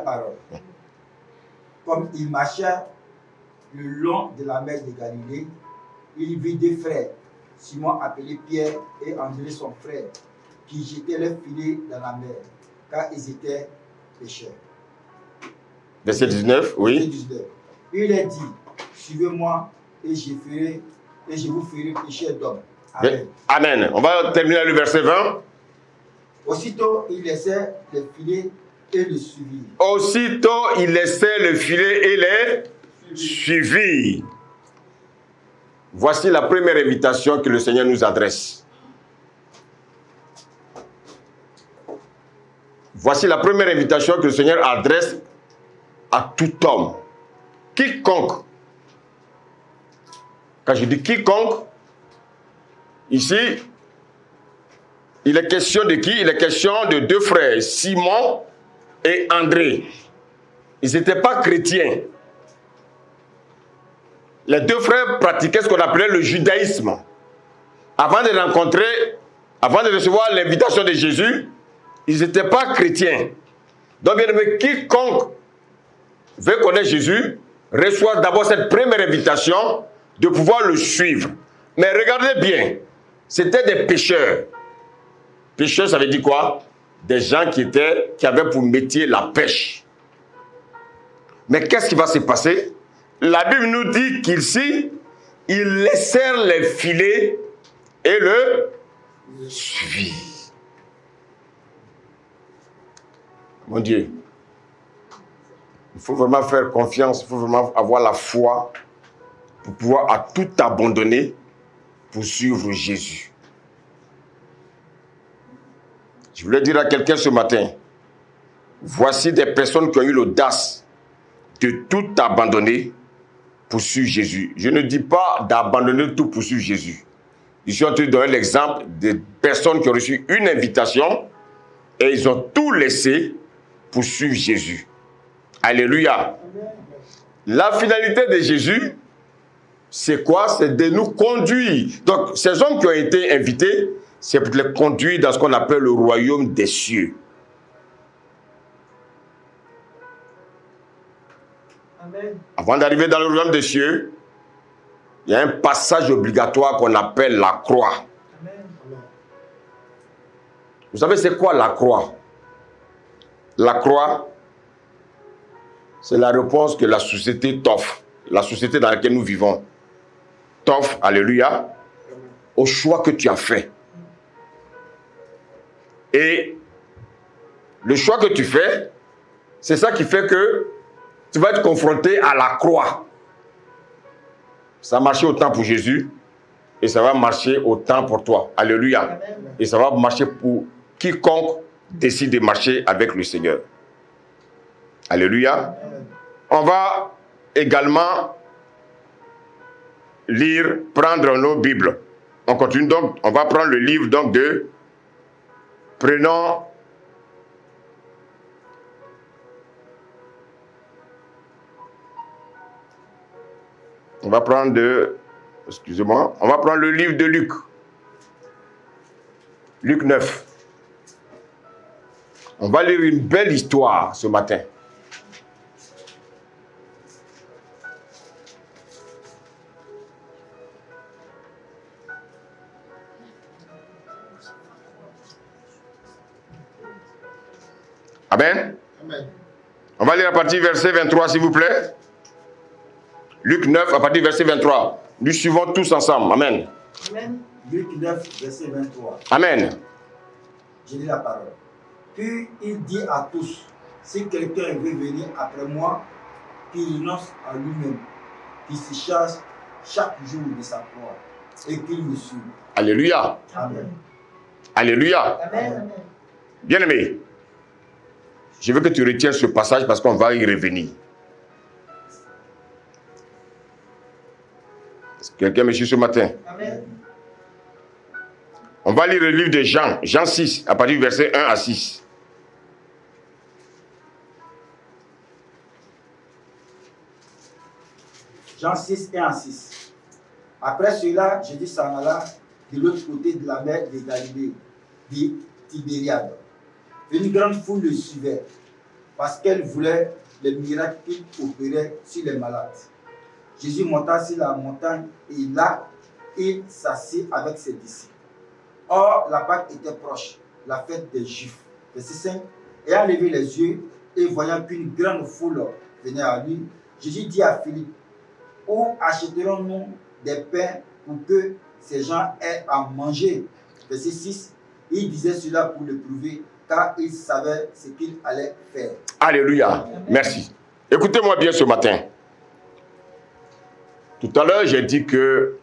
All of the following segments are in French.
parole. Comme il marchait le long de la mer de Galilée, il vit deux frères, Simon appelé Pierre et André son frère, qui jetaient leurs filets dans la mer, car ils étaient pécheurs. Verset 19, oui. Verset 19. Il leur dit, suivez-moi et je vous ferai pécheurs d'hommes. Amen. Amen. On va terminer le verset 20. Aussitôt, il laissait les filets et le suivit. Aussitôt, il laissait le filet et les suivit. Voici la première invitation que le Seigneur nous adresse. Voici la première invitation que le Seigneur adresse à tout homme. Quiconque. Quand je dis quiconque, ici, il est question de qui? Il est question de deux frères, Simon et André. Ils n'étaient pas chrétiens. Les deux frères pratiquaient ce qu'on appelait le judaïsme. Avant de rencontrer, avant de recevoir l'invitation de Jésus, ils n'étaient pas chrétiens. Donc, bien aimé, quiconque veut connaître Jésus, reçoit d'abord cette première invitation de pouvoir le suivre. Mais regardez bien, c'était des pécheurs. Pécheurs, ça veut dire quoi? Des gens qui avaient pour métier la pêche. Mais qu'est-ce qui va se passer? La Bible nous dit qu'ici, ils laissèrent les filets et le suivirent. Mon Dieu, il faut vraiment faire confiance, il faut vraiment avoir la foi pour pouvoir à tout abandonner pour suivre Jésus. Je voulais dire à quelqu'un ce matin, voici des personnes qui ont eu l'audace de tout abandonner pour suivre Jésus. Je ne dis pas d'abandonner tout pour suivre Jésus. Je suis en train de donner l'exemple de personnes qui ont reçu une invitation et ils ont tout laissé pour suivre Jésus. Alléluia. La finalité de Jésus, c'est quoi? C'est de nous conduire. Donc, ces hommes qui ont été invités, c'est pour les conduire dans ce qu'on appelle le royaume des cieux. Amen. Avant d'arriver dans le royaume des cieux, il y a un passage obligatoire qu'on appelle la croix. Amen. Vous savez c'est quoi la croix? La croix, c'est la réponse que la société t'offre, la société dans laquelle nous vivons t'offre, alléluia, au choix que tu as fait. Et le choix que tu fais, c'est ça qui fait que tu vas être confronté à la croix. Ça a marché autant pour Jésus et ça va marcher autant pour toi. Alléluia. Amen. Et ça va marcher pour quiconque décide de marcher avec le Seigneur. Alléluia. Amen. On va également lire, prendre nos Bibles. On continue donc, on va prendre le livre donc de... Prenons... On va prendre de... Excusez-moi. On va prendre le livre de Luc. Luc 9. On va lire une belle histoire ce matin. Amen. Amen. On va lire à partir du verset 23, s'il vous plaît. Luc 9, à partir du verset 23. Nous suivons tous ensemble. Amen. Amen. Luc 9, verset 23. Amen. Je lis la parole. Puis il dit à tous, si quelqu'un veut venir après moi, qu'il renonce à lui-même, qu'il se charge chaque jour de sa croix et qu'il me suive. Alléluia. Amen. Alléluia. Amen. Bien-aimé, je veux que tu retiennes ce passage parce qu'on va y revenir. Est-ce que quelqu'un me suit ce matin? Amen. On va lire le livre de Jean, Jean 6, à partir du verset 1 à 6. Jean 6, 1 à 6. Après cela, Jésus s'en alla de l'autre côté de la mer de Galilée, de Tibériade. Une grande foule le suivait, parce qu'elle voulait les miracles qu'il opérait sur les malades. Jésus monta sur la montagne et là, il s'assit avec ses disciples. Or, la Pâque était proche, la fête des Juifs. Verset 5. Ayant levé les yeux et voyant qu'une grande foule venait à lui, Jésus dit à Philippe, où achèterons-nous des pains pour que ces gens aient à manger? Verset 6. Il disait cela pour le prouver, car il savait ce qu'il allait faire. Alléluia. Merci. Écoutez-moi bien ce matin. Tout à l'heure, j'ai dit que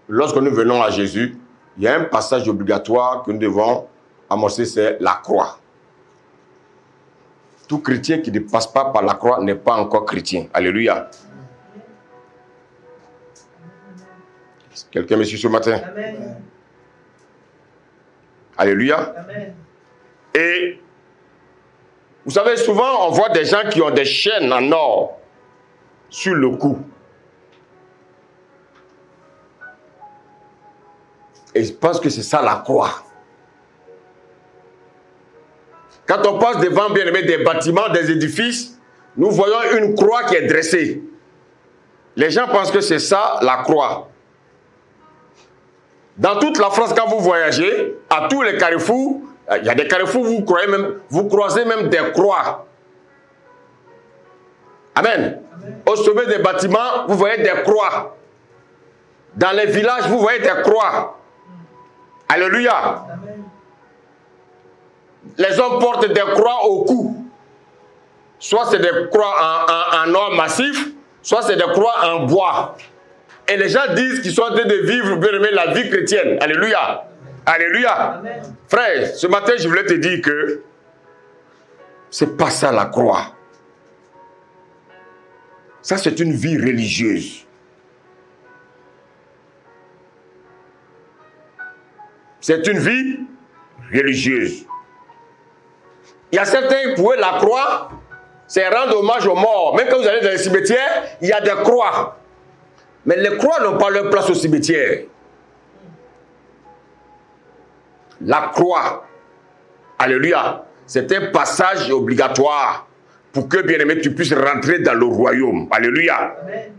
lorsque nous venons à Jésus, il y a un passage obligatoire que nous devons amorcer, c'est la croix. Tout chrétien qui ne passe pas par la croix n'est pas encore chrétien. Alléluia. Quelqu'un me suit ce matin? Amen. Alléluia. Amen. Et vous savez, souvent on voit des gens qui ont des chaînes en or sur le cou. Et je pense que c'est ça la croix. Quand on passe devant, bien aimé, des bâtiments, des édifices, nous voyons une croix qui est dressée. Les gens pensent que c'est ça la croix. Dans toute la France, quand vous voyagez, à tous les carrefours, il y a des carrefours où vous croisez même des croix. Amen. Amen. Au sommet des bâtiments, vous voyez des croix. Dans les villages, vous voyez des croix. Alléluia. Amen. Les hommes portent des croix au cou. Soit c'est des croix en or massif, soit c'est des croix en bois. Et les gens disent qu'ils sont en train de vivre, bien aimé, la vie chrétienne. Alléluia. Alléluia. Amen. Frère, ce matin, je voulais te dire que c'est pas ça la croix. Ça, c'est une vie religieuse. C'est une vie religieuse. Il y a certains qui, pour eux, la croix, c'est rendre hommage aux morts. Même quand vous allez dans les cimetières, il y a des croix. Mais les croix n'ont pas leur place au cimetière. La croix, alléluia, c'est un passage obligatoire pour que, bien aimé, tu puisses rentrer dans le royaume. Alléluia. Amen.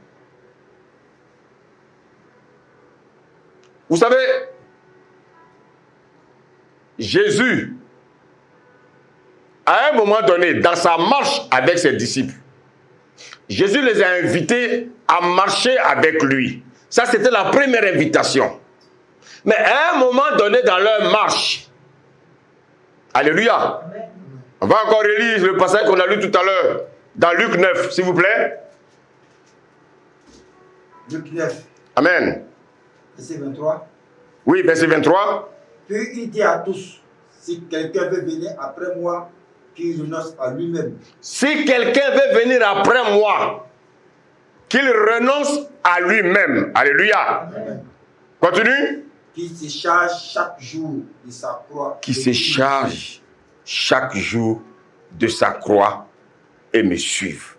Vous savez, Jésus, à un moment donné, dans sa marche avec ses disciples, Jésus les a invités à marcher avec lui. Ça, c'était la première invitation. Mais à un moment donné dans leur marche, alléluia, Amen. on va encore relire le passage qu'on a lu tout à l'heure, dans Luc 9, s'il vous plaît. Luc 9, Amen. verset 23. Oui, verset 23. Puis il dit à tous, si quelqu'un veut venir après moi, qu'il renonce à lui-même. Si quelqu'un veut venir après moi, qu'il renonce à lui-même. Alléluia. Amen. Continue. Qu'il se charge chaque jour de sa croix. Qui se charge chaque jour de sa croix et me suive.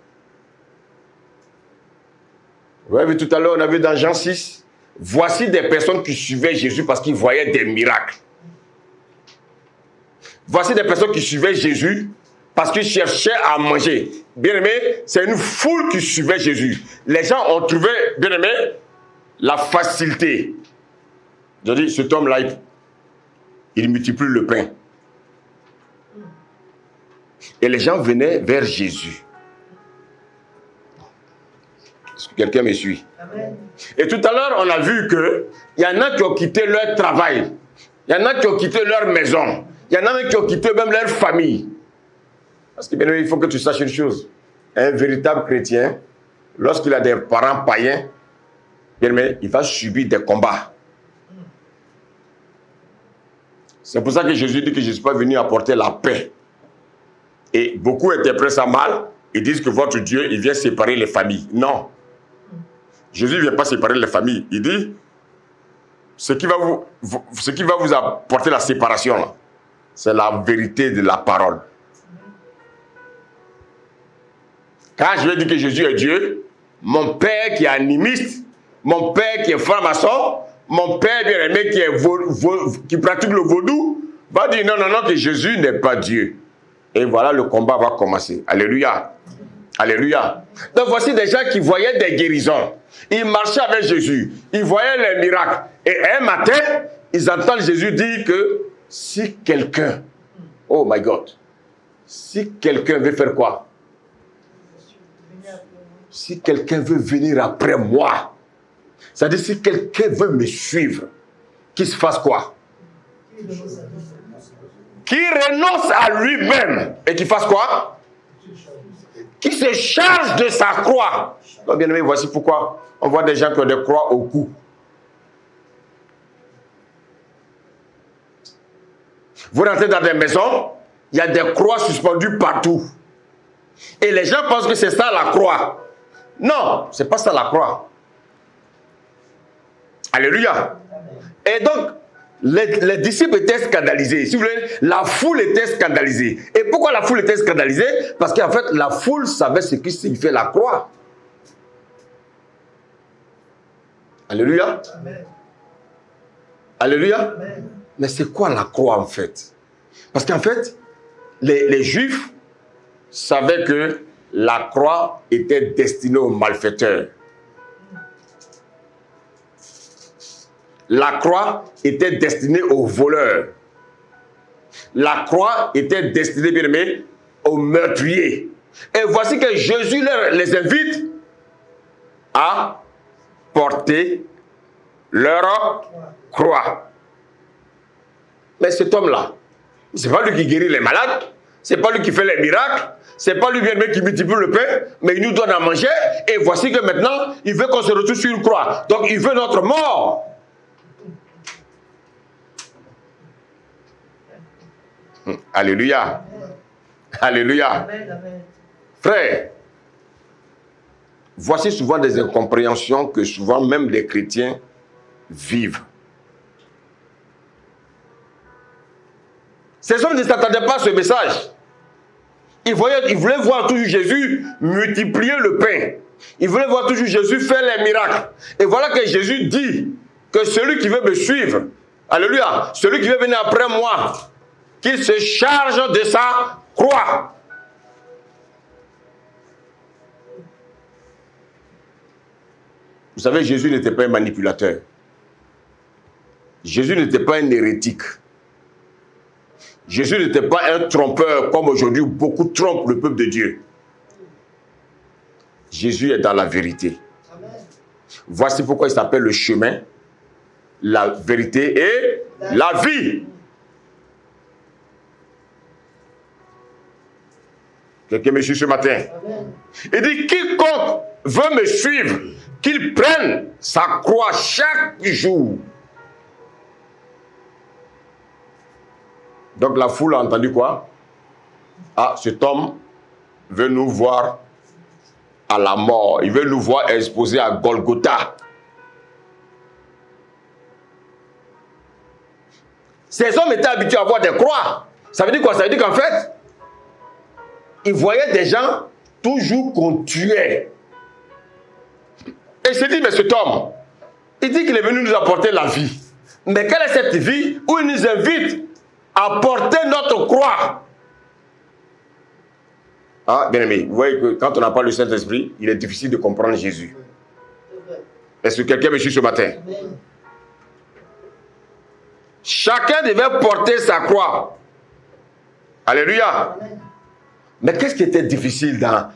Vous avez vu tout à l'heure, on a vu dans Jean 6, voici des personnes qui suivaient Jésus parce qu'ils voyaient des miracles. Voici des personnes qui suivaient Jésus parce qu'ils cherchaient à manger. Bien aimé, c'est une foule qui suivait Jésus. Les gens ont trouvé, bien aimé, la facilité. J'ai dit, cet homme-là, il multiplie le pain. Et les gens venaient vers Jésus. Est-ce que quelqu'un me suit? Amen. Et tout à l'heure, on a vu qu'il y en a qui ont quitté leur travail. Il y en a qui ont quitté leur maison. Il y en a même qui ont quitté même leur famille. Parce que bien aimé, il faut que tu saches une chose. Un véritable chrétien, lorsqu'il a des parents païens, bien aimé, il va subir des combats. C'est pour ça que Jésus dit que je ne suis pas venu apporter la paix. Et beaucoup interprètent ça mal. Ils disent que votre Dieu, il vient séparer les familles. Non. Jésus ne vient pas séparer les familles. Il dit, ce qui va vous apporter la séparation, là, c'est la vérité de la parole. Quand je vais dire que Jésus est Dieu, mon père qui est animiste, mon père qui est franc-maçon, mon père bien-aimé qui pratique le vaudou, va dire non, que Jésus n'est pas Dieu. Et voilà, le combat va commencer. Alléluia. Alléluia. Donc voici des gens qui voyaient des guérisons. Ils marchaient avec Jésus. Ils voyaient les miracles. Et un matin, ils entendent Jésus dire que si quelqu'un, oh my God, si quelqu'un veut faire quoi? Si quelqu'un veut venir après moi, c'est-à-dire si quelqu'un veut me suivre, qu'il se fasse quoi? Qu'il renonce à lui-même et qu'il fasse quoi? Qui se charge de sa croix. Donc, bien aimé, voici pourquoi on voit des gens qui ont des croix au cou. Vous rentrez dans des maisons, il y a des croix suspendues partout. Et les gens pensent que c'est ça la croix. Non, c'est pas ça la croix. Alléluia. Et donc, les disciples étaient scandalisés. Si vous voulez, la foule était scandalisée. Et pourquoi la foule était scandalisée? Parce qu'en fait, la foule savait ce qui signifiait la croix. Alléluia. Amen. Alléluia. Amen. Mais c'est quoi la croix en fait? Parce qu'en fait, les Juifs savaient que la croix était destinée aux malfaiteurs. La croix était destinée aux voleurs. La croix était destinée, bien aimé, aux meurtriers. Et voici que Jésus les invite à porter leur croix. Mais cet homme-là, c'est pas lui qui guérit les malades, c'est pas lui qui fait les miracles, c'est pas lui bien aimé qui multiplie le pain, mais il nous donne à manger. Et voici que maintenant, il veut qu'on se retrouve sur une croix. Donc il veut notre mort. Alléluia. Alléluia. Amen. Frère, voici souvent des incompréhensions que souvent même des chrétiens vivent. Ces hommes ne s'attendaient pas à ce message. Ils voulaient voir toujours Jésus multiplier le pain. Ils voulaient voir toujours Jésus faire les miracles. Et voilà que Jésus dit que celui qui veut me suivre, alléluia, celui qui veut venir après moi, qu'il se charge de sa croix. Vous savez, Jésus n'était pas un manipulateur. Jésus n'était pas un hérétique. Jésus n'était pas un trompeur comme aujourd'hui beaucoup trompent le peuple de Dieu. Jésus est dans la vérité. Amen. Voici pourquoi il s'appelle le chemin, la vérité et la vie. Quelqu'un me suit ce matin? Amen. Il dit, quiconque veut me suivre, qu'il prenne sa croix chaque jour. Donc la foule a entendu quoi? Ah, cet homme veut nous voir à la mort. Il veut nous voir exposés à Golgotha. Ces hommes étaient habitués à voir des croix. Ça veut dire quoi? Ça veut dire qu'en fait, ils voyaient des gens toujours qu'on tuait. Et il s'est dit, mais cet homme, il dit qu'il est venu nous apporter la vie. Mais quelle est cette vie où il nous invite à porter notre croix? Ah, bien aimé, vous voyez que quand on n'a pas le Saint-Esprit, il est difficile de comprendre Jésus. Est-ce que quelqu'un me suit ce matin? Chacun devait porter sa croix. Alléluia. Mais qu'est-ce qui était difficile bien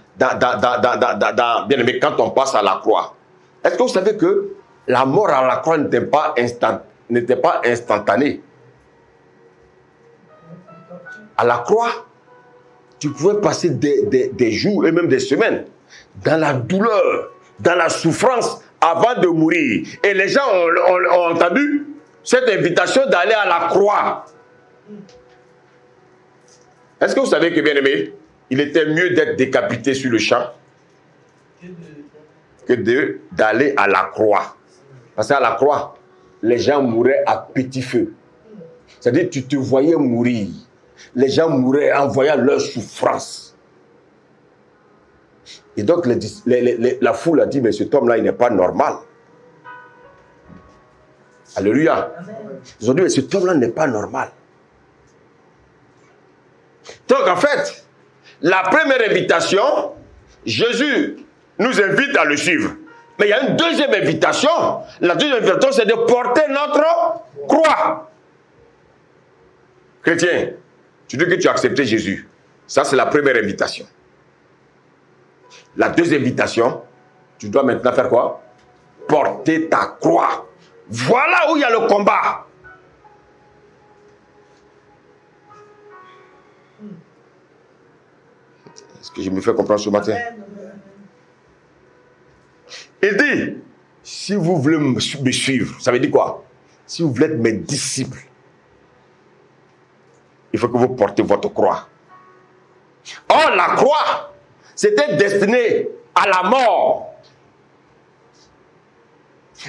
aimé, quand on passe à la croix? Est-ce que vous savez que la mort à la croix n'était pas instantanée? À la croix, tu pouvais passer des jours et même des semaines dans la douleur, dans la souffrance avant de mourir. Et les gens ont entendu cette invitation d'aller à la croix. Est-ce que vous savez que, bien aimé, il était mieux d'être décapité sur le champ que d'aller à la croix? Parce qu'à la croix, les gens mouraient à petit feu. C'est-à-dire, tu te voyais mourir. Les gens mouraient en voyant leur souffrance. Et donc, la foule a dit, mais cet homme-là, il n'est pas normal. Alléluia. Amen. Ils ont dit, mais cet homme-là n'est pas normal. Donc en fait, la première invitation, Jésus nous invite à le suivre. Mais il y a une deuxième invitation. La deuxième invitation, c'est de porter notre croix. Chrétien, tu dis que tu as accepté Jésus. Ça, c'est la première invitation. La deuxième invitation, tu dois maintenant faire quoi? Porter ta croix. Voilà où il y a le combat. Est-ce que je me fais comprendre ce matin? Il dit, si vous voulez me suivre, ça veut dire quoi? Si vous voulez être mes disciples, il faut que vous portez votre croix. Or, la croix, c'était destiné à la mort.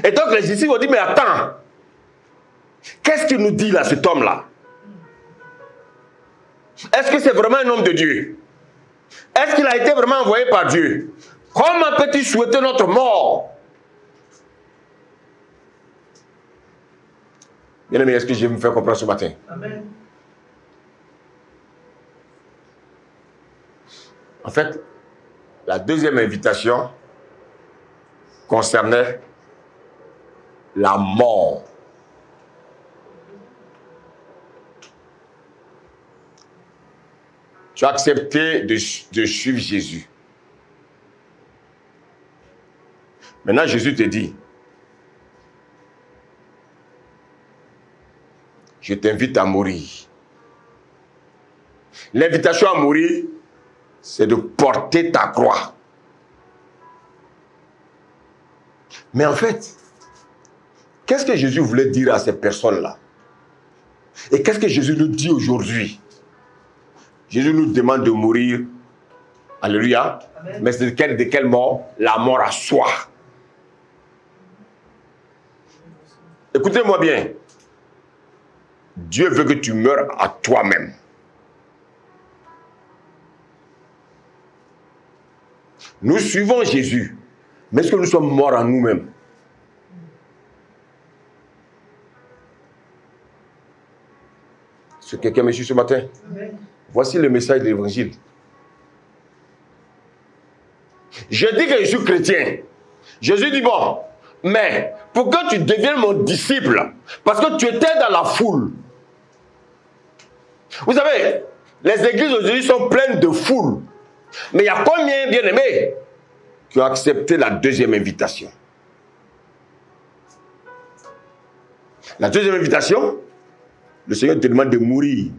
Et donc les disciples ont dit, mais attends, qu'est-ce qu'il nous dit là, cet homme-là? Est-ce que c'est vraiment un homme de Dieu? Est-ce qu'il a été vraiment envoyé par Dieu? Comment peut-il souhaiter notre mort? Bien-aimé, est-ce que je vais me faire comprendre ce matin? Amen. En fait, la deuxième invitation concernait la mort. Tu as accepté de suivre Jésus. Maintenant, Jésus te dit, je t'invite à mourir. L'invitation à mourir, c'est de porter ta croix. Mais en fait, qu'est-ce que Jésus voulait dire à ces personnes-là? Et qu'est-ce que Jésus nous dit aujourd'hui? Jésus nous demande de mourir. Alléluia. Amen. Mais de quelle mort? La mort à soi. Écoutez-moi bien. Dieu veut que tu meurs à toi-même. Nous suivons Jésus. Mais est-ce que nous sommes morts à nous-mêmes? Est-ce que quelqu'un me suit ce matin? Amen. Voici le message de l'évangile. Je dis que je suis chrétien. Jésus dit, bon, mais pour que tu deviennes mon disciple, parce que tu étais dans la foule. Vous savez, les églises aujourd'hui sont pleines de foule. Mais il y a combien, bien-aimés, qui ont accepté la deuxième invitation? La deuxième invitation, le Seigneur te demande de mourir.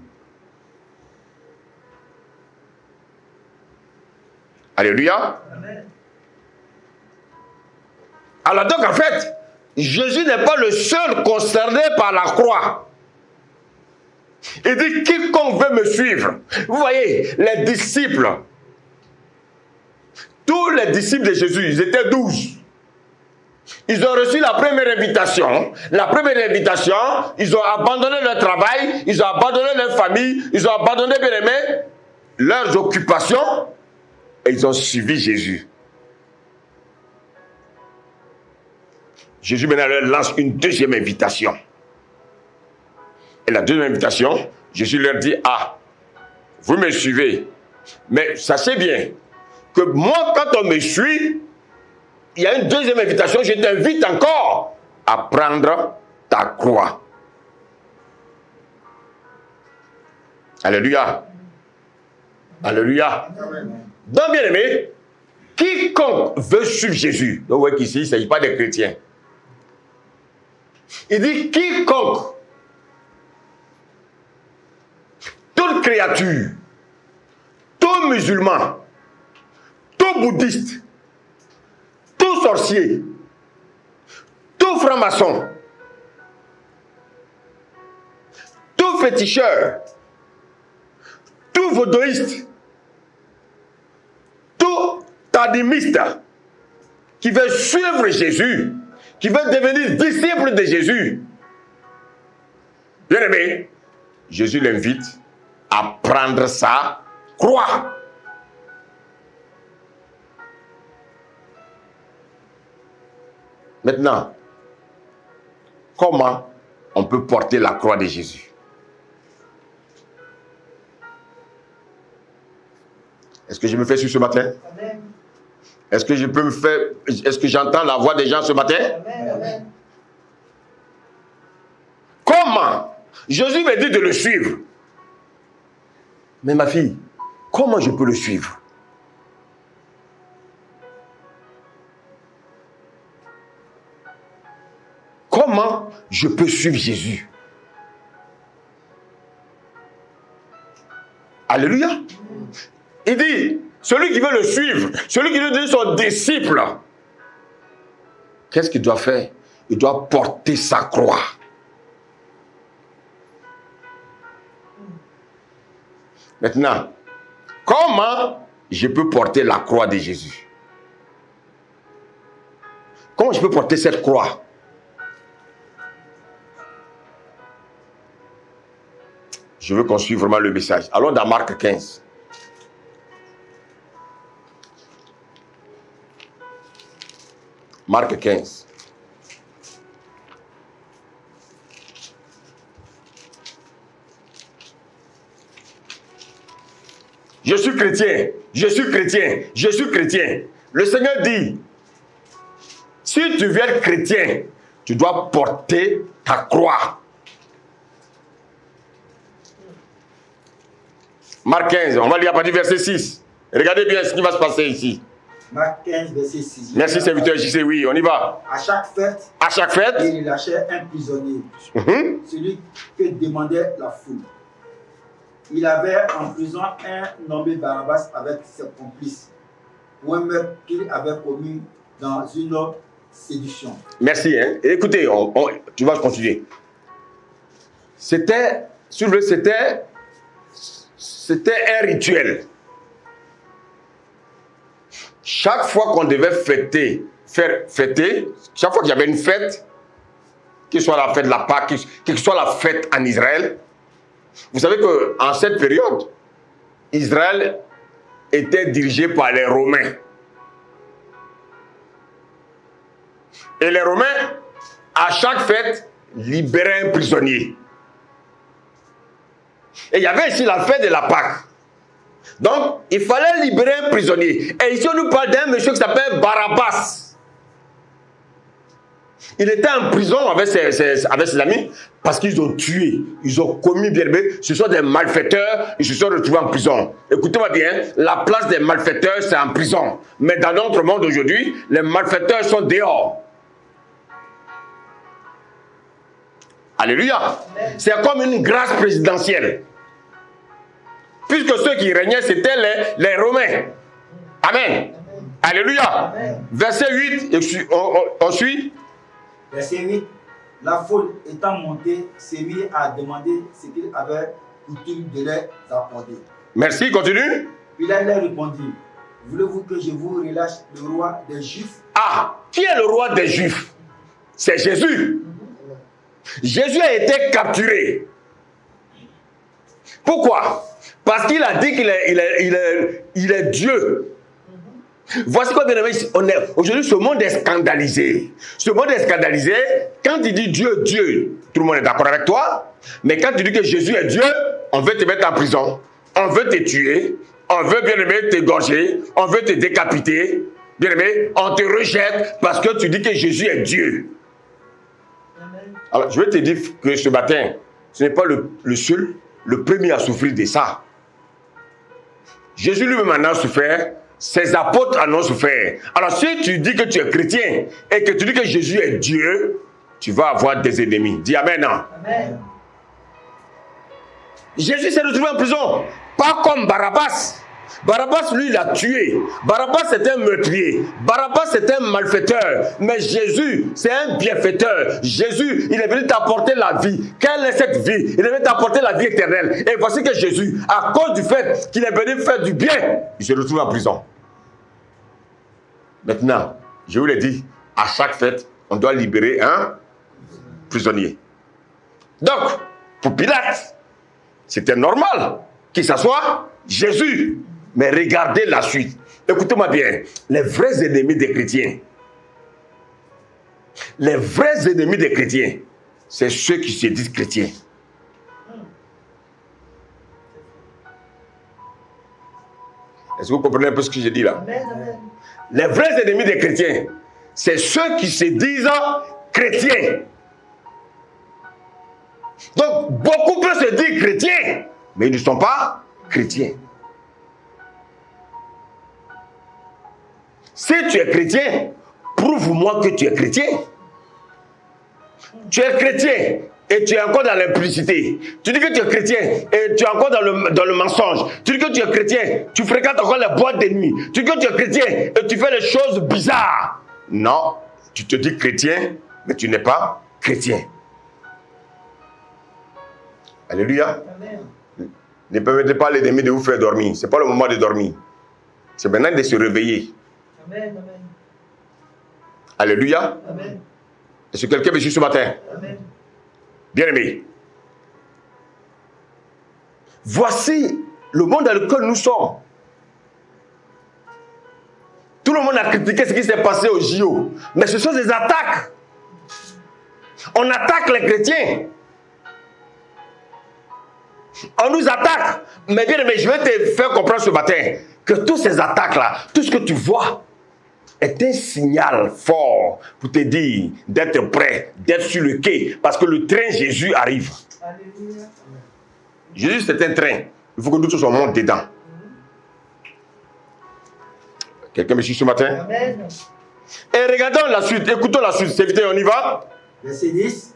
Alléluia. Amen. Alors donc en fait, Jésus n'est pas le seul concerné par la croix. Il dit, quiconque veut me suivre. Vous voyez, les disciples, tous les disciples de Jésus, ils étaient 12. Ils ont reçu la première invitation. La première invitation, ils ont abandonné leur travail, ils ont abandonné leur famille, ils ont abandonné, bien aimé, leurs occupations, et ils ont suivi Jésus. Jésus maintenant leur lance une deuxième invitation. Et la deuxième invitation, Jésus leur dit, ah, vous me suivez, mais sachez bien que moi, quand on me suit, il y a une deuxième invitation, je t'invite encore à prendre ta croix. Alléluia. Alléluia. Donc, bien aimé, quiconque veut suivre Jésus, donc vous voyez qu'ici, il ne s'agit pas des chrétiens. Il dit quiconque, toute créature, tout musulman, tout bouddhiste, tout sorcier, tout franc-maçon, tout féticheur, tout vaudouiste, tout animiste qui veut suivre Jésus, qui veut devenir disciple de Jésus. Bien aimé, Jésus l'invite à prendre sa croix. Maintenant, comment on peut porter la croix de Jésus? Est-ce que je me fais suivre ce matin? Amen. Est-ce que je peux me faire... Est-ce que j'entends la voix des gens ce matin? Amen. Comment? Jésus me dit de le suivre. Mais ma fille, comment je peux le suivre? Comment je peux suivre Jésus? Alléluia. Il dit, celui qui veut le suivre, celui qui veut devenir son disciple, qu'est-ce qu'il doit faire? Il doit porter sa croix. Maintenant, comment je peux porter la croix de Jésus? Comment je peux porter cette croix? Je veux qu'on suive vraiment le message. Allons dans Marc 15. Marc 15. Je suis chrétien, je suis chrétien, je suis chrétien. Le Seigneur dit, si tu viens chrétien, tu dois porter ta croix. Marc 15, on va lire à partir du verset 6. Regardez bien ce qui va se passer ici. Marc 15, verset 6. Merci, serviteur JC, oui, on y va. À chaque fête, À chaque fête, il lâchait un prisonnier, celui que demandait la foule. Il avait en prison un nommé Barabbas avec ses complices pour un meurtre qu'il avait commis dans une séduction. merci. Hein. Écoutez, tu vas continuer. C'était un rituel. Chaque fois qu'on devait fêter, chaque fois qu'il y avait une fête, que ce soit la fête de la Pâque, que ce soit la fête en Israël, vous savez qu'en cette période, Israël était dirigé par les Romains. Et les Romains, à chaque fête, libéraient un prisonnier. Et il y avait ici la fête de la Pâque. Donc, il fallait libérer un prisonnier. Et ici, on nous parle d'un monsieur qui s'appelle Barabbas. Il était en prison avec ses amis parce qu'ils ont tué, ils ont commis bien aimé. Ce sont des malfaiteurs, ils se sont retrouvés en prison. Écoutez-moi bien, la place des malfaiteurs, c'est en prison. Mais dans notre monde aujourd'hui, les malfaiteurs sont dehors. Alléluia. C'est comme une grâce présidentielle. Puisque ceux qui régnaient, c'était les Romains. Amen. Alléluia. Amen. Verset 8, on suit. Verset 8. La foule étant montée, s'est mis à demander ce qu'il avait coutume de leur apporter. Merci, continue. Pilate leur répondit, voulez-vous que je vous relâche le roi des Juifs? Ah, qui est le roi des Juifs? C'est Jésus. Jésus a été capturé. Pourquoi? Parce qu'il a dit qu'il est Dieu. Voici quoi, bien aimé, aujourd'hui, ce monde est scandalisé. Ce monde est scandalisé. Quand il dit Dieu, Dieu, tout le monde est d'accord avec toi. Mais quand tu dis que Jésus est Dieu, on veut te mettre en prison. On veut te tuer. On veut, bien aimé, t'égorger. On veut te décapiter. Bien aimé, on te rejette parce que tu dis que Jésus est Dieu. Alors, je vais te dire que ce matin, ce n'est pas le seul, le premier à souffrir de ça. Jésus lui-même en a souffert, ses apôtres en ont souffert. Alors, si tu dis que tu es chrétien et que tu dis que Jésus est Dieu, tu vas avoir des ennemis. Dis Amen. Amen. Jésus s'est retrouvé en prison, pas comme Barabbas. Barabbas, lui, il a tué. Barabbas, c'est un meurtrier. Barabbas, c'est un malfaiteur. Mais Jésus, c'est un bienfaiteur. Jésus, il est venu t'apporter la vie. Quelle est cette vie? Il est venu t'apporter la vie éternelle. Et voici que Jésus, à cause du fait qu'il est venu faire du bien, il se retrouve en prison. Maintenant, je vous l'ai dit, à chaque fête, on doit libérer un prisonnier. Donc, pour Pilate, c'était normal qu'il s'assoie Jésus. Mais regardez la suite. Écoutez-moi bien. Les vrais ennemis des chrétiens. Les vrais ennemis des chrétiens, c'est ceux qui se disent chrétiens. Est-ce que vous comprenez un peu ce que je dis là? Amen, amen. Les vrais ennemis des chrétiens, c'est ceux qui se disent chrétiens. Donc, beaucoup peuvent se dire chrétiens, mais ils ne sont pas chrétiens. Si tu es chrétien, prouve-moi que tu es chrétien. Tu es chrétien et tu es encore dans l'impudicité. Tu dis que tu es chrétien et tu es encore dans le mensonge. Tu dis que tu es chrétien, tu fréquentes encore les boîtes de nuit. Tu dis que tu es chrétien et tu fais les choses bizarres. Non, tu te dis chrétien, mais tu n'es pas chrétien. Alléluia. Amen. Ne permettez pas l'ennemi de vous faire dormir. Ce n'est pas le moment de dormir. C'est maintenant de se réveiller. Amen, amen. Alléluia. Amen. Est-ce que quelqu'un me suit ce matin? Amen. Bien aimé. Voici le monde dans lequel nous sommes. Tout le monde a critiqué ce qui s'est passé au JO. Mais ce sont des attaques. On attaque les chrétiens. On nous attaque. Mais bien aimé, je vais te faire comprendre ce matin que toutes ces attaques-là, tout ce que tu vois, est un signal fort pour te dire d'être prêt, d'être sur le quai, parce que le train Jésus arrive. Alléluia. Jésus, c'est un train. Il faut que nous tous on monte dedans. Quelqu'un me suit ce matin? Amen. Et regardons la suite, écoutons la suite. Serviteur, on y va? Verset 10.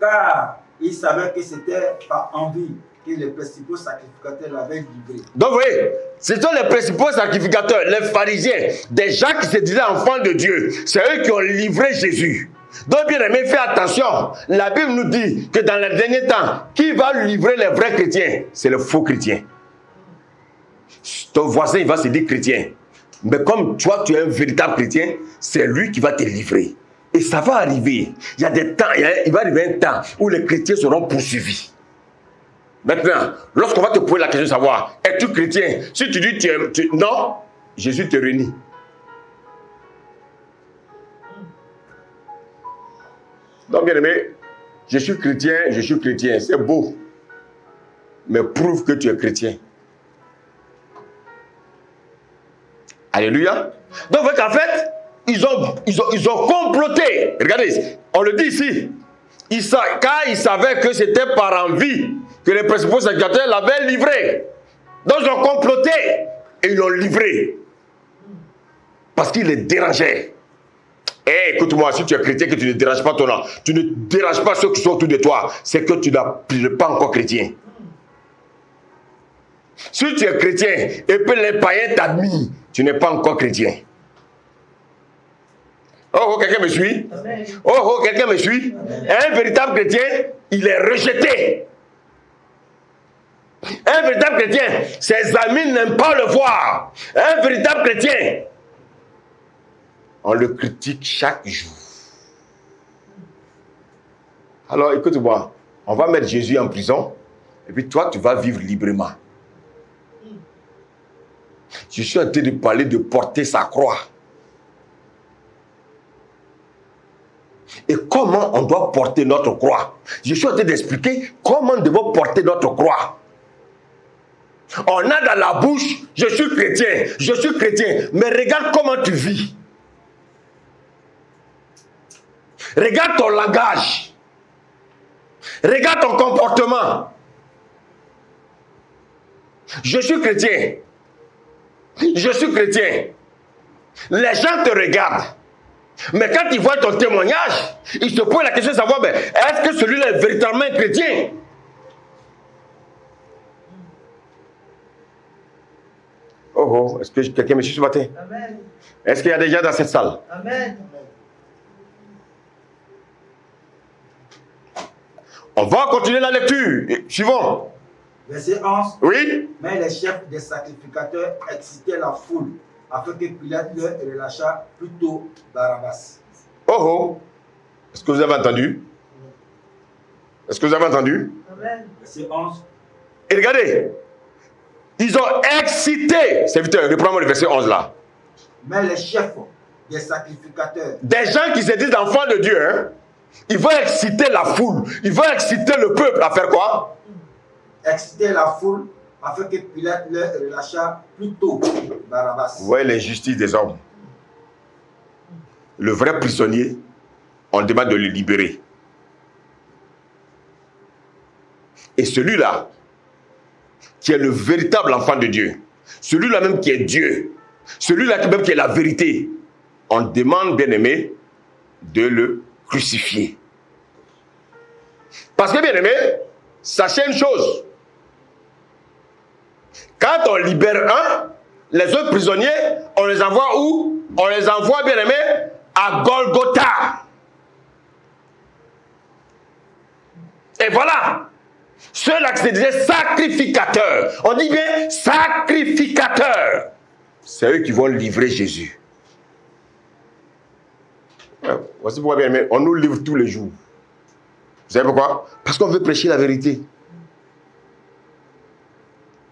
Car il savait que c'était par envie que les principaux sacrificateurs l'avaient livré. Donc, vous voyez, ce sont les principaux sacrificateurs, les pharisiens, des gens qui se disaient enfants de Dieu. C'est eux qui ont livré Jésus. Donc, bien aimé, fais attention. La Bible nous dit que dans les derniers temps, qui va livrer les vrais chrétiens? C'est le faux chrétien. Ton voisin, il va se dire chrétien. Mais comme toi, tu es un véritable chrétien, c'est lui qui va te livrer. Et ça va arriver. Il y a des temps, il va arriver un temps où les chrétiens seront poursuivis. Maintenant, lorsqu'on va te poser la question de savoir, es-tu chrétien? Si tu dis non, Jésus te réunit. Donc, bien aimé, je suis chrétien, c'est beau. Mais prouve que tu es chrétien. Alléluia. Donc, vous voyez qu'en fait, ils ont comploté. Regardez, on le dit ici. Car ils savaient que c'était par envie que les principaux sacrificateurs l'avaient livré. Donc ils ont comploté et ils l'ont livré. Parce qu'il les dérangeait. Eh, écoute-moi, si tu es chrétien, que tu ne déranges pas ton âme, tu ne déranges pas ceux qui sont autour de toi, c'est que tu n'es pas encore chrétien. Si tu es chrétien et que les païens t'admirent, tu n'es pas encore chrétien. Oh, quelqu'un me suit? Amen. Oh, quelqu'un me suit? Un véritable chrétien, il est rejeté. Un véritable chrétien, ses amis n'aiment pas le voir. Un véritable chrétien, on le critique chaque jour. Alors, écoute-moi, on va mettre Jésus en prison, et puis toi, tu vas vivre librement. Je suis en train de parler de porter sa croix. Et comment on doit porter notre croix. Je suis en train d'expliquer comment nous devons porter notre croix. On a dans la bouche, je suis chrétien, mais regarde comment tu vis. Regarde ton langage. Regarde ton comportement. Je suis chrétien. Les gens te regardent. Mais quand ils voient ton témoignage, ils se posent la question de savoir, est-ce que celui-là est véritablement chrétien? Oh, est-ce que quelqu'un me suit ce matin? Amen. Est-ce qu'il y a des gens dans cette salle? Amen. On va continuer la lecture. Suivons. Verset 11. Oui? Mais les chefs des sacrificateurs excitaient la foule afin que Pilate leur relâchât plutôt Barabbas. Oh. Est-ce que vous avez entendu? Amen. Verset 11. Et regardez. Ils ont excité. Serviteur, reprends-moi le verset 11 là. Mais les chefs des sacrificateurs. Des gens qui se disent enfants de Dieu, hein? Ils vont exciter la foule. Ils vont exciter le peuple à faire quoi? Exciter la foule afin que Pilate leur relâcha plus tôt Barabbas. Vous voyez l'injustice des hommes. Le vrai prisonnier, on demande de le libérer. Et celui-là, qui est le véritable enfant de Dieu, celui-là même qui est Dieu, celui-là même qui est la vérité, on demande, bien aimé, de le crucifier. Parce que, bien aimé, sachez une chose. Quand on libère un, les autres prisonniers, on les envoie où? On les envoie, bien aimé, à Golgotha. Et voilà. Ceux-là qui se disaient sacrificateurs. On dit bien sacrificateurs. C'est eux qui vont livrer Jésus. Voici pourquoi, bien aimé, on nous livre tous les jours. Vous savez pourquoi? Parce qu'on veut prêcher la vérité.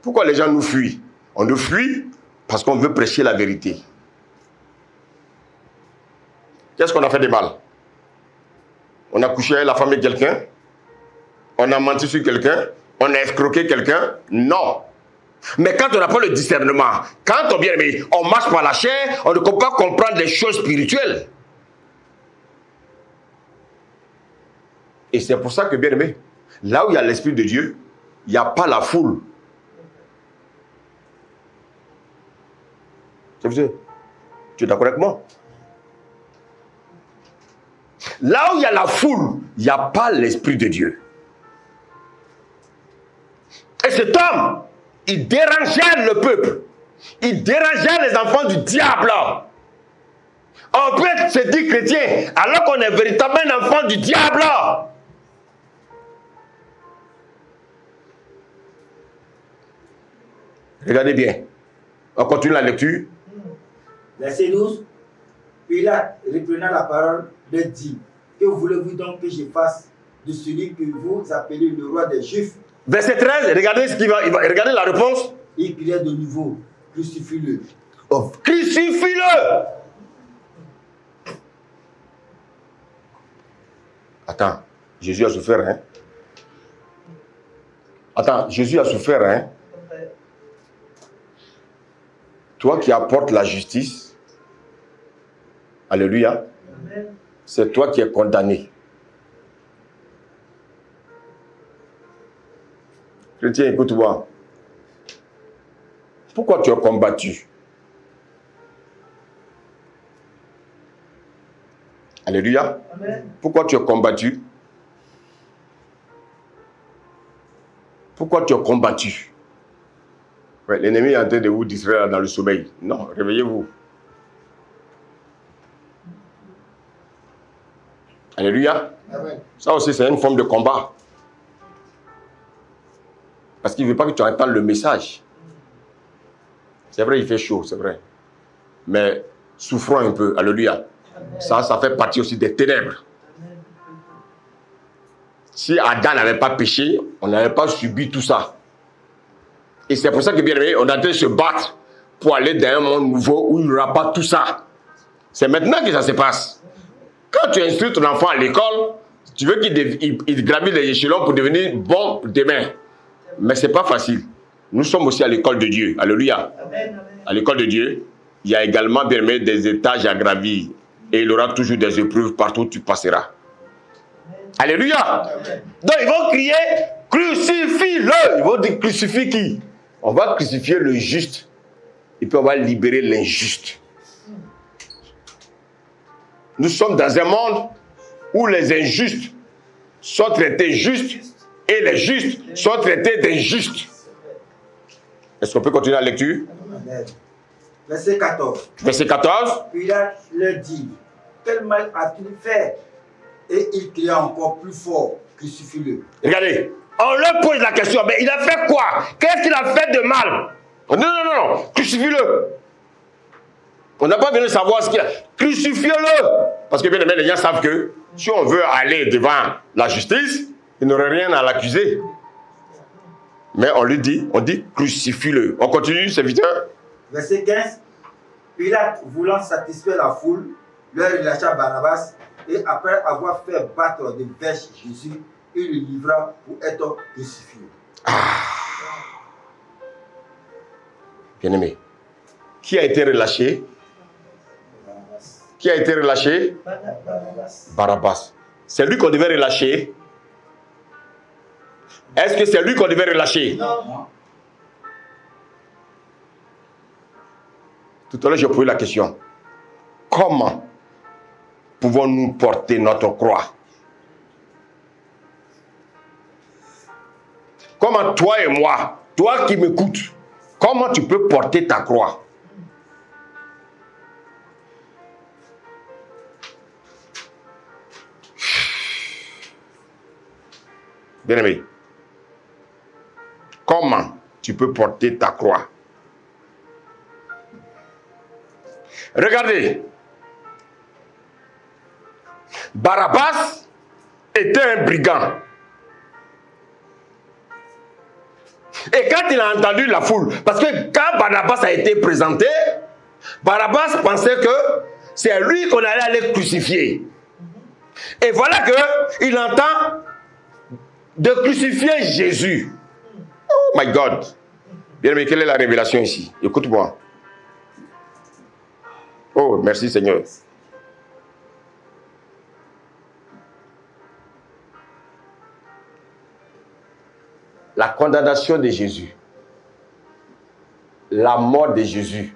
Pourquoi les gens nous fuient? On nous fuit parce qu'on veut prêcher la vérité. Qu'est-ce qu'on a fait de mal? On a couché avec la femme de quelqu'un? On a menti sur quelqu'un? On a escroqué quelqu'un? Non. Mais quand on n'a pas le discernement, quand on, bien aimé, on marche par la chair, on ne peut pas comprendre les choses spirituelles. Et c'est pour ça que, bien aimé, là où il y a l'Esprit de Dieu, il n'y a pas la foule. Tu es d'accord avec moi? Là où il y a la foule, il n'y a pas l'Esprit de Dieu. Et cet homme, il dérangeait le peuple. Il dérangeait les enfants du diable. On peut se dire chrétien alors qu'on est véritablement un enfant du diable. Regardez bien. On continue la lecture. Verset 12. Pilate, reprenant la parole, leur dit: que voulez-vous donc que je fasse de celui que vous appelez le roi des Juifs? Verset 13, regardez ce qu'il va, regardez la réponse. Il criait de nouveau: crucifie-le. Oh, crucifie-le! Attends, Jésus a souffert, hein? Attends, Jésus a souffert, hein? Toi qui apportes la justice, alléluia, c'est toi qui es condamné. Chrétien, écoute-moi. Pourquoi tu as combattu? Alléluia. Amen. Pourquoi tu as combattu? Pourquoi tu as combattu? Ouais, l'ennemi est en train de vous distraire dans le sommeil. Non, réveillez-vous. Alléluia. Amen. Ça aussi, c'est une forme de combat. Parce qu'il ne veut pas que tu entendes le message. C'est vrai, il fait chaud, c'est vrai. Mais souffrons un peu. Alléluia. Ça fait partie aussi des ténèbres. Si Adam n'avait pas péché, on n'avait pas subi tout ça. Et c'est pour ça que, bien aimé, on a dû se battre pour aller dans un monde nouveau où il n'y aura pas tout ça. C'est maintenant que ça se passe. Quand tu instruis ton enfant à l'école, tu veux qu'il gravisse les échelons pour devenir bon demain. Mais ce n'est pas facile. Nous sommes aussi à l'école de Dieu. Alléluia. Amen. À l'école de Dieu, il y a également, bien aimé, des étages à gravir. Et il y aura toujours des épreuves partout où tu passeras. Alléluia. Amen. Donc ils vont crier, crucifie-le. Ils vont dire, crucifie qui? On va crucifier le juste. Et puis on va libérer l'injuste. Nous sommes dans un monde où les injustes sont traités justes et les justes sont traités d'injustes. Est-ce qu'on peut continuer la lecture? Amen. Verset 14. Verset 14. Pilate leur dit: quel mal a-t-il fait? Et il cria encore plus fort: crucifie-le. Regardez, on leur pose la question, mais il a fait quoi? Qu'est-ce qu'il a fait de mal? On dit non, crucifie-le. On n'a pas besoin de savoir ce qu'il a. Crucifie-le. Parce que bien aimé, les gens savent que si on veut aller devant la justice, il n'aurait rien à l'accuser. Mais on dit crucifie-le. On continue, serviteur. Verset 15. Pilate, voulant satisfaire la foule, leur relâcha Barabbas, et après avoir fait battre des bêches Jésus, il le livra pour être crucifié. Bien-aimé. Qui a été relâché? Qui a été relâché? Barabbas. C'est lui qu'on devait relâcher. Est-ce que c'est lui qu'on devait relâcher? Non. Tout à l'heure, j'ai posé la question. Comment pouvons-nous porter notre croix? Comment toi et moi, toi qui m'écoutes, comment tu peux porter ta croix? Bien-aimé, comment tu peux porter ta croix? Regardez, Barabbas était un brigand. Et quand il a entendu la foule, parce que quand Barabbas a été présenté, Barabbas pensait que c'est lui qu'on allait aller crucifier. Et voilà qu'il entend de crucifier Jésus. Oh my God. Bien aimé, quelle est la révélation ici? Écoute-moi. Oh, merci Seigneur. La condamnation de Jésus, la mort de Jésus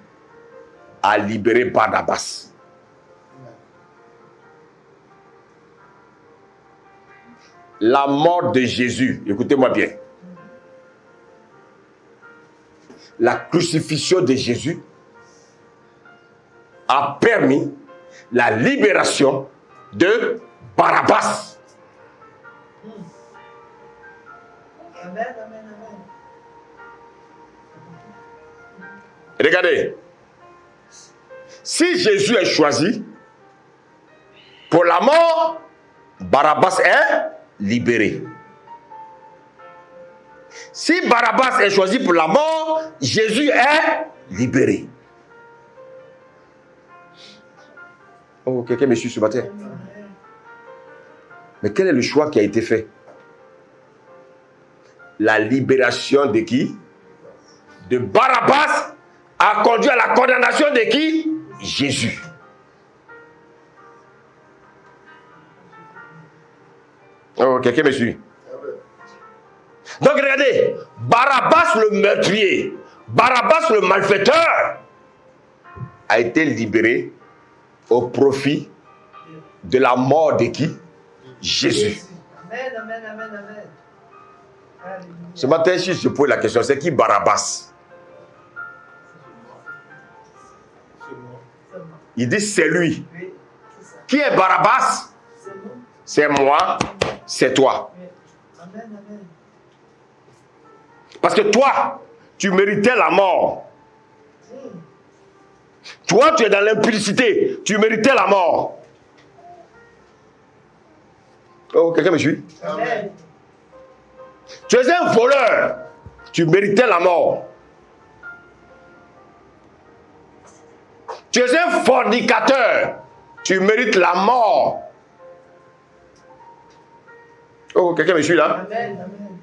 a libéré Barabbas. La mort de Jésus, écoutez-moi bien. La crucifixion de Jésus a permis la libération de Barabbas. Amen, amen, amen. Regardez, si Jésus est choisi pour la mort, Barabbas est libéré. Si Barabbas est choisi pour la mort, Jésus est libéré. Oh, quelqu'un me suit ce matin? Mais quel est le choix qui a été fait? La libération de qui? De Barabbas a conduit à la condamnation de qui? Jésus. Oh, quelqu'un me suit? Donc regardez, Barabbas le meurtrier, Barabbas le malfaiteur a été libéré au profit de la mort de qui? Jésus. Amen, amen, amen, amen. Ce matin, si je pose la question, c'est qui Barabbas? Il dit c'est lui. Oui, c'est ça. Qui est Barabbas? C'est nous. C'est moi, c'est toi. Oui. Amen, amen. Parce que toi, tu méritais la mort. Toi, tu es dans l'impudicité. Tu méritais la mort. Oh, quelqu'un me suit? Amen. Tu es un voleur. Tu méritais la mort. Tu es un fornicateur. Tu mérites la mort. Oh, quelqu'un me suit là? Amen, amen.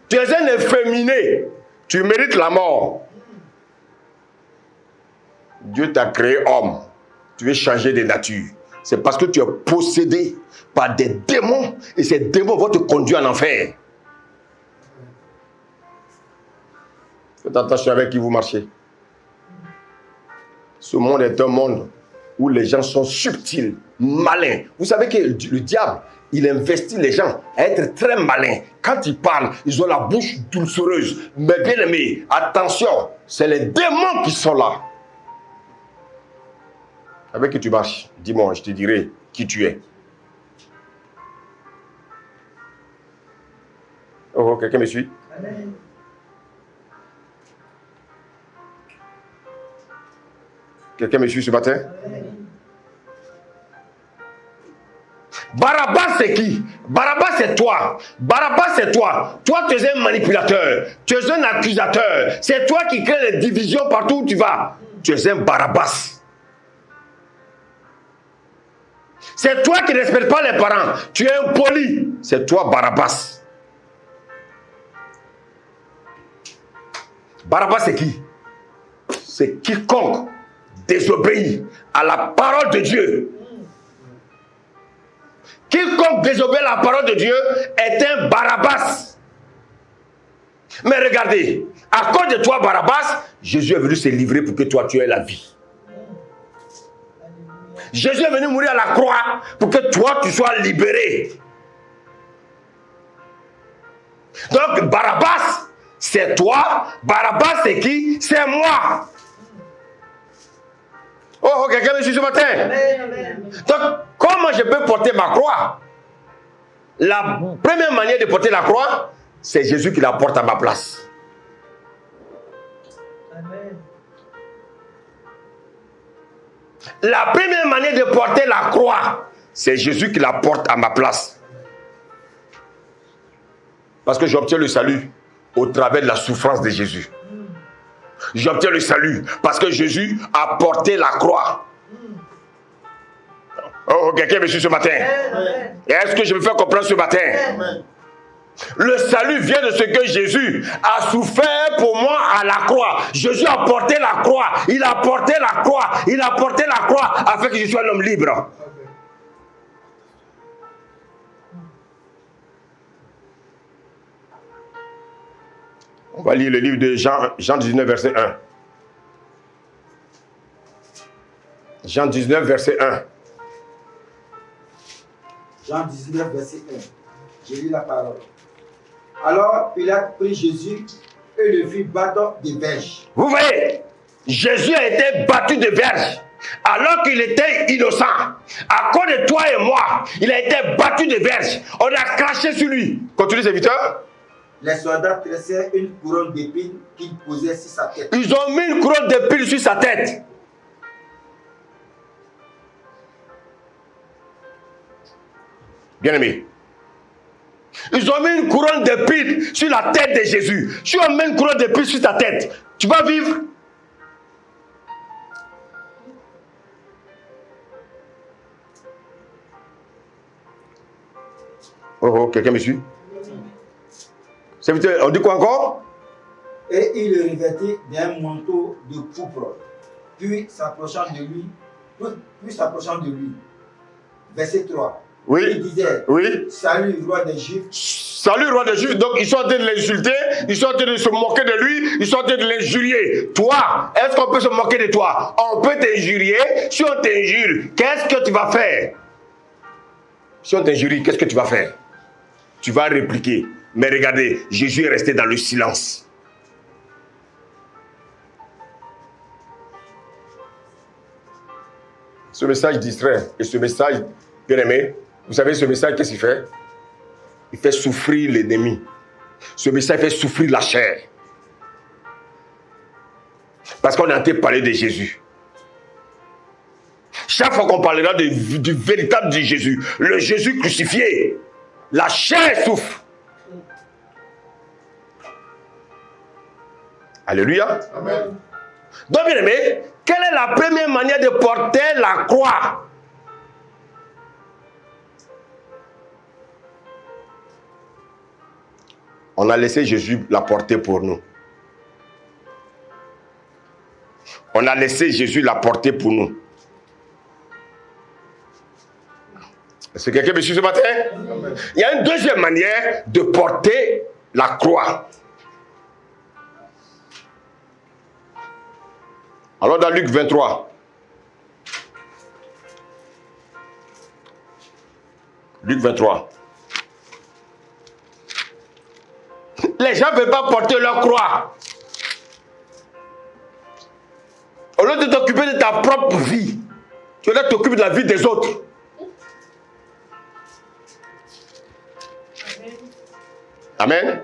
Tu es un efféminé. Tu mérites la mort. Dieu t'a créé homme. Tu veux changer de nature. C'est parce que tu es possédé par des démons. Et ces démons vont te conduire en enfer. Faites attention avec qui vous marchez. Ce monde est un monde où les gens sont subtils, malins. Vous savez que le diable, il investit les gens à être très malins. Quand ils parlent, ils ont la bouche doucereuse. Mais bien aimé, attention, c'est les démons qui sont là. Avec qui tu marches? Dis-moi, je te dirai qui tu es. Oh, quelqu'un me suit? Amen. Quelqu'un me suit ce matin? Amen. Barabbas c'est qui? Barabbas c'est toi. Barabbas c'est toi. Toi tu es un manipulateur. Tu es un accusateur. C'est toi qui crée les divisions partout où tu vas. Tu es un Barabbas. C'est toi qui ne respectes pas les parents. Tu es impoli. C'est toi Barabbas. Barabbas, c'est qui? C'est quiconque désobéit à la parole de Dieu. Quiconque désobéit à la parole de Dieu est un Barabbas. Mais regardez, à cause de toi, Barabbas, Jésus est venu se livrer pour que toi, tu aies la vie. Jésus est venu mourir à la croix pour que toi, tu sois libéré. Donc, Barabbas, c'est toi. Barabbas, c'est qui? C'est moi. Oh, quelqu'un me suit ce matin? Amen. Donc, comment je peux porter ma croix? La première manière de porter la croix, c'est Jésus qui la porte à ma place. Amen. La première manière de porter la croix, c'est Jésus qui la porte à ma place. Parce que j'obtiens le salut au travers de la souffrance de Jésus. J'obtiens le salut parce que Jésus a porté la croix. Oh, quelqu'un me suit ce matin? Amen. Est-ce que je me fais comprendre ce matin? Amen. Le salut vient de ce que Jésus a souffert pour moi à la croix. Jésus a porté la croix. Il a porté la croix. Il a porté la croix afin que je sois un homme libre. On va lire le livre de Jean 19, verset 1. Jean 19, verset 1. Jean 19, verset 1. Je lis la parole. Alors Pilate prit Jésus et le fit battre de verges. Vous voyez, Jésus a été battu de verges alors qu'il était innocent. À cause de toi et moi, il a été battu de verges. On a craché sur lui. Continue, serviteur. Les soldats tressaient une couronne d'épines qu'ils posaient sur sa tête. Ils ont mis une couronne d'épines sur sa tête. Bien-aimé. Ils ont mis une couronne d'épines sur la tête de Jésus. Si on met une couronne d'épines sur ta tête, tu vas vivre. Oh, quelqu'un me suit? On dit quoi encore? Et il le revêtit d'un manteau de pourpre. Puis s'approchant de lui, verset 3. Oui. Il disait, Oui. salut roi des Juifs. Salut roi des Juifs. Donc ils sont en train de l'insulter, ils sont en train de se moquer de lui, ils sont en train de l'injurier. Toi, est-ce qu'on peut se moquer de toi? On peut t'injurier. Si on t'injure, qu'est-ce que tu vas faire? Si on t'injurie, qu'est-ce que tu vas faire? Tu vas répliquer. Mais regardez, Jésus est resté dans le silence. Ce message distrait. Et ce message, bien aimé, vous savez ce message, qu'est-ce qu'il fait? Il fait souffrir l'ennemi. Ce message fait souffrir la chair. Parce qu'on est en train de parler de Jésus. Chaque fois qu'on parlera du véritable de Jésus, le Jésus crucifié, la chair souffre. Alléluia. Amen. Donc, bien aimé, quelle est la première manière de porter la croix? On a laissé Jésus la porter pour nous. On a laissé Jésus la porter pour nous. Est-ce que quelqu'un me suit ce matin? Amen. Il y a une deuxième manière de porter la croix. Alors dans Luc 23. Luc 23. Les gens ne veulent pas porter leur croix. Au lieu de t'occuper de ta propre vie, tu dois t'occuper de la vie des autres. Amen.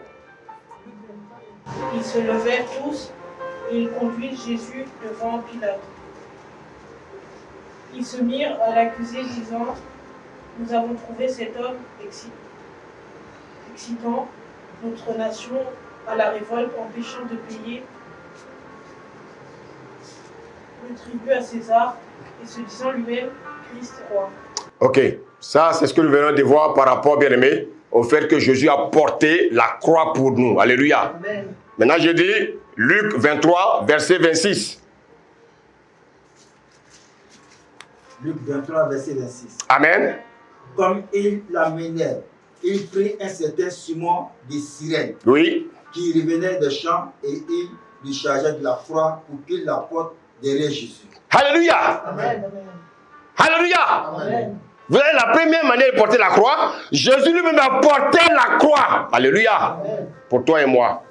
Ils se levèrent tous et ils conduisirent Jésus devant Pilate. Ils se mirent à l'accuser, disant: nous avons trouvé cet homme excitant notre nation à la révolte, empêchant de payer le tribut à César et se disant lui-même Christ roi. Ok, ça c'est ce que nous venons de voir par rapport, bien aimé, au fait que Jésus a porté la croix pour nous. Alléluia. Amen. Maintenant je dis, Luc 23, verset 26. Luc 23, verset 26. Amen. Comme il l'amenait, il prit un certain Simon de Cyrène Oui. qui revenait des champs et il lui chargea de la croix pour qu'il la porte derrière Jésus. Alléluia. Amen. Alléluia. Amen. Vous avez la première manière de porter la croix. Jésus lui-même a porté la croix. Alléluia. Amen. Pour toi et moi.